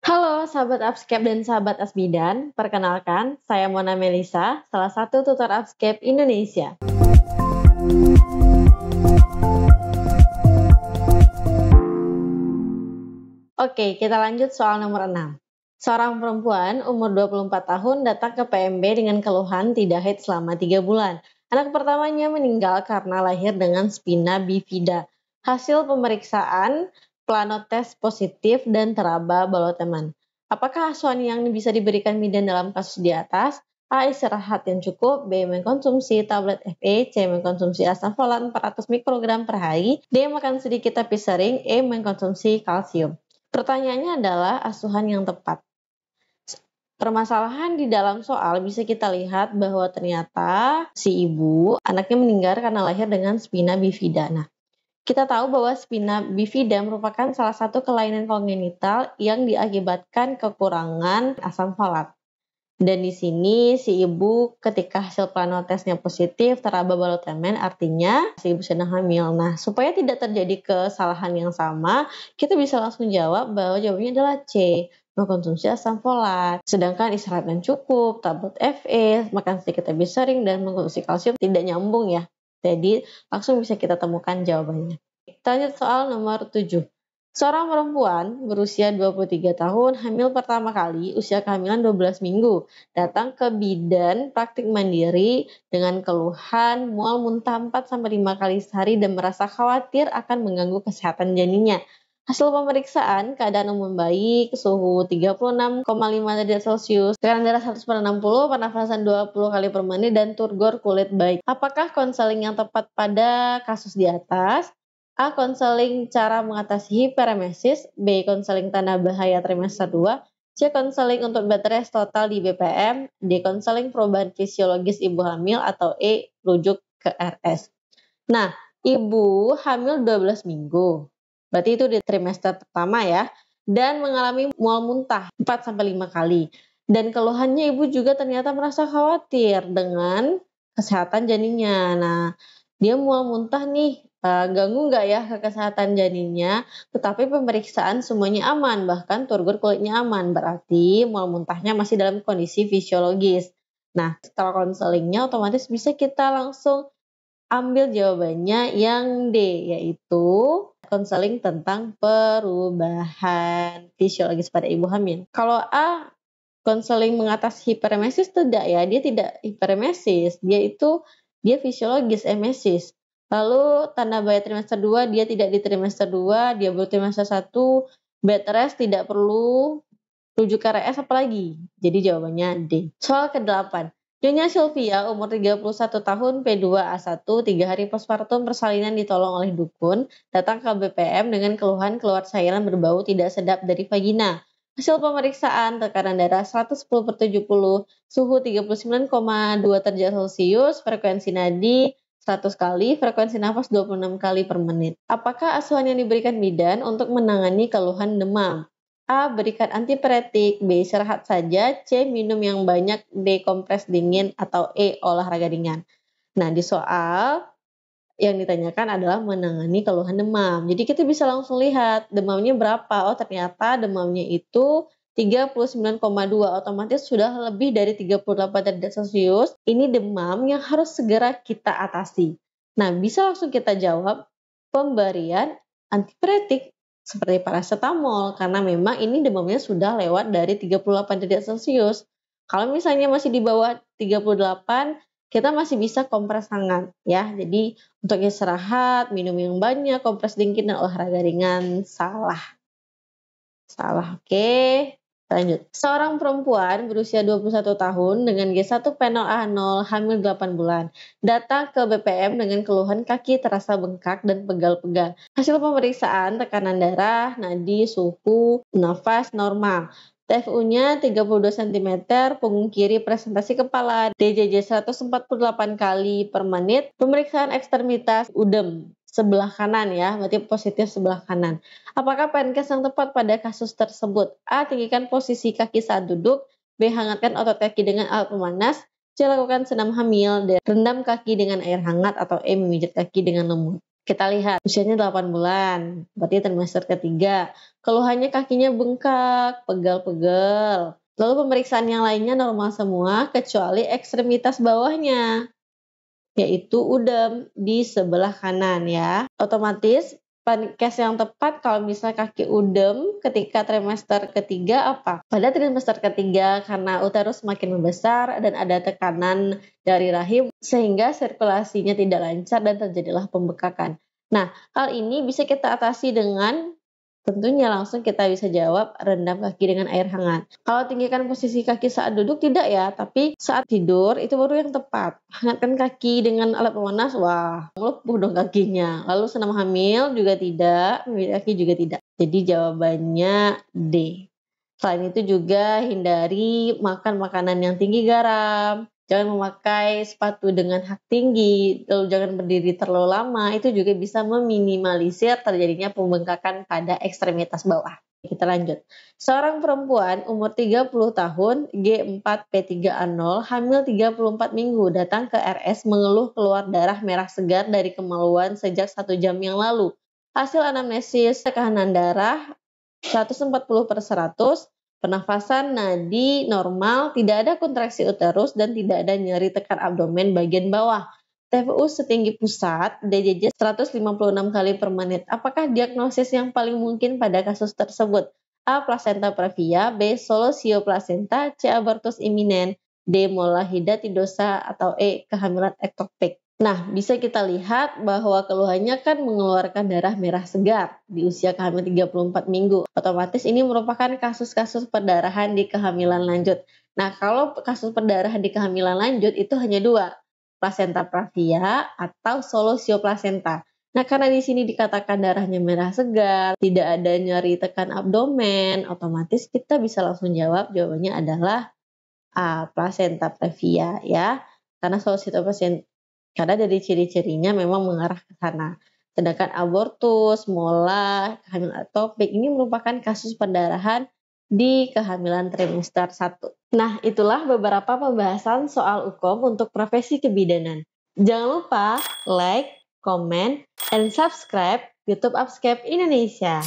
Halo sahabat Upscape dan sahabat Asbidan, perkenalkan saya Mona Melisa, salah satu tutor Upscape Indonesia. Oke, kita lanjut soal nomor 6. Seorang perempuan umur 24 tahun datang ke PMB dengan keluhan tidak haid selama 3 bulan. Anak pertamanya meninggal karena lahir dengan spina bifida. Hasil pemeriksaan planotes positif dan teraba baloteman. Apakah asuhan yang bisa diberikan bidan dalam kasus di atas? A. Istirahat yang cukup. B. Mengkonsumsi tablet FE. C. Mengkonsumsi asam folat 400 mikrogram per hari. D. Makan sedikit tapi sering. E. Mengkonsumsi kalsium. Pertanyaannya adalah asuhan yang tepat. Permasalahan di dalam soal bisa kita lihat bahwa ternyata si ibu anaknya meninggal karena lahir dengan spina bifida. Nah, kita tahu bahwa spina bifida merupakan salah satu kelainan kongenital yang diakibatkan kekurangan asam folat. Dan di sini si ibu ketika hasil planotesnya positif teraba balotemen, artinya si ibu sedang hamil. Nah, supaya tidak terjadi kesalahan yang sama, kita bisa langsung jawab bahwa jawabannya adalah C, mengkonsumsi asam folat. Sedangkan istirahat yang cukup, tablet FE, makan sedikit lebih sering, dan mengkonsumsi kalsium tidak nyambung ya. Jadi langsung bisa kita temukan jawabannya. Kita lanjut soal nomor 7. Seorang perempuan berusia 23 tahun, hamil pertama kali, usia kehamilan 12 minggu, datang ke bidan praktik mandiri dengan keluhan mual muntah 4-5 kali sehari dan merasa khawatir akan mengganggu kesehatan janinnya. Hasil pemeriksaan, keadaan umum baik, suhu 36,5 derajat Celcius, tekanan darah 1/60, pernafasan 20 kali per menit, dan turgor kulit baik. Apakah konseling yang tepat pada kasus di atas? A. Konseling cara mengatasi hiperemesis. B. Konseling tanda bahaya trimester 2. C. Konseling untuk bed rest total di BPM. D. Konseling perubahan fisiologis ibu hamil. Atau E. Rujuk ke RS. Nah, ibu hamil 12 minggu. Berarti itu di trimester pertama ya. Dan mengalami mual muntah 4-5 kali. Dan keluhannya ibu juga ternyata merasa khawatir dengan kesehatan janinnya. Nah, dia mual muntah nih, ganggu nggak ya ke kesehatan janinnya? Tetapi pemeriksaan semuanya aman, bahkan turgor kulitnya aman. Berarti mual muntahnya masih dalam kondisi fisiologis. Nah, setelah konselingnya otomatis bisa kita langsung ambil jawabannya yang D, yaitu konseling tentang perubahan fisiologis pada ibu hamil. Kalau A, konseling mengatasi hiperemesis, tidak ya, dia tidak hiperemesis, dia fisiologis emesis. Lalu tanda bahaya trimester 2, dia tidak di trimester 2, dia baru trimester 1, bed rest tidak perlu rujuk ke RS apalagi. Jadi jawabannya D. Soal ke-8. Nyonya Sylvia, umur 31 tahun, P2A1, 3 hari postpartum persalinan ditolong oleh dukun, datang ke BPM dengan keluhan keluar cairan berbau tidak sedap dari vagina. Hasil pemeriksaan, tekanan darah 110/70, suhu 39,2 derajat Celcius, frekuensi nadi 100 kali, frekuensi nafas 26 kali per menit. Apakah asuhan yang diberikan bidan untuk menangani keluhan demam? A. Berikan antipiretik. B. Istirahat saja. C. Minum yang banyak. D. Kompres dingin. Atau E. Olahraga ringan. Nah, di soal yang ditanyakan adalah menangani keluhan demam. Jadi kita bisa langsung lihat demamnya berapa. Oh, ternyata demamnya itu 39,2, otomatis sudah lebih dari 38 derajat Celcius. Ini demam yang harus segera kita atasi. Nah, bisa langsung kita jawab pemberian antipiretik seperti paracetamol, karena memang ini demamnya sudah lewat dari 38 derajat Celcius. Kalau misalnya masih di bawah 38, kita masih bisa kompres hangat ya. Jadi untuk istirahat, minum yang banyak, kompres dingin, dan olahraga ringan salah. Oke. Lanjut. Seorang perempuan berusia 21 tahun dengan G1P0A0 hamil 8 bulan datang ke BPM dengan keluhan kaki terasa bengkak dan pegal-pegal. Hasil pemeriksaan tekanan darah, nadi, suhu, nafas normal. TFU-nya 32 cm, punggung kiri presentasi kepala, DJJ 148 kali per menit, pemeriksaan ekstremitas udem sebelah kanan ya, berarti positif sebelah kanan. Apakah Pankes yang tepat pada kasus tersebut? A. Tinggikan posisi kaki saat duduk. B. Hangatkan otot kaki dengan alat pemanas. C. Lakukan senam hamil. D. Rendam kaki dengan air hangat. Atau E. Memijat kaki dengan lembut. Kita lihat usianya 8 bulan, berarti trimester ketiga. Keluhannya kakinya bengkak, pegal-pegal. Lalu pemeriksaan yang lainnya normal semua kecuali ekstremitas bawahnya, yaitu udem di sebelah kanan ya. Otomatis case yang tepat kalau misalnya kaki udem ketika trimester ketiga apa? Pada trimester ketiga karena uterus semakin membesar dan ada tekanan dari rahim sehingga sirkulasinya tidak lancar dan terjadilah pembekakan. Nah, hal ini bisa kita atasi dengan tentunya langsung kita bisa jawab rendam kaki dengan air hangat. Kalau tinggikan posisi kaki saat duduk tidak ya, tapi saat tidur itu baru yang tepat. Hangatkan kaki dengan alat pemanas, wah melepuh dong kakinya. Lalu senam hamil juga tidak, kaki juga tidak. Jadi jawabannya D. Selain itu juga hindari makan makanan yang tinggi garam. Jangan memakai sepatu dengan hak tinggi, lalu jangan berdiri terlalu lama, itu juga bisa meminimalisir terjadinya pembengkakan pada ekstremitas bawah. Kita lanjut. Seorang perempuan umur 30 tahun, G4P3A0, hamil 34 minggu, datang ke RS mengeluh keluar darah merah segar dari kemaluan sejak 1 jam yang lalu. Hasil anamnesis tekanan darah 140/100, pernafasan nadi normal, tidak ada kontraksi uterus dan tidak ada nyeri tekan abdomen bagian bawah. TFU setinggi pusat, DJJ 156 kali per menit. Apakah diagnosis yang paling mungkin pada kasus tersebut? A. Placenta previa, B. Solosio placenta, C. Abortus imminent, D. Mola hidatidosa, atau E. Kehamilan ektopik. Nah, bisa kita lihat bahwa keluhannya kan mengeluarkan darah merah segar di usia kehamilan 34 minggu. Otomatis ini merupakan kasus-kasus perdarahan di kehamilan lanjut. Nah, kalau kasus perdarahan di kehamilan lanjut itu hanya 2, placenta previa atau solosio placenta. Nah, karena di sini dikatakan darahnya merah segar, tidak ada nyeri tekan abdomen, otomatis kita bisa langsung jawab, jawabannya adalah A, placenta previa ya. Karena solosio placenta, karena dari ciri-cirinya memang mengarah ke sana. Sedangkan abortus, mola, kehamilan ektopik ini merupakan kasus perdarahan di kehamilan trimester 1. Nah, itulah beberapa pembahasan soal UKOM untuk profesi kebidanan. Jangan lupa like, comment, and subscribe YouTube Upscape Indonesia.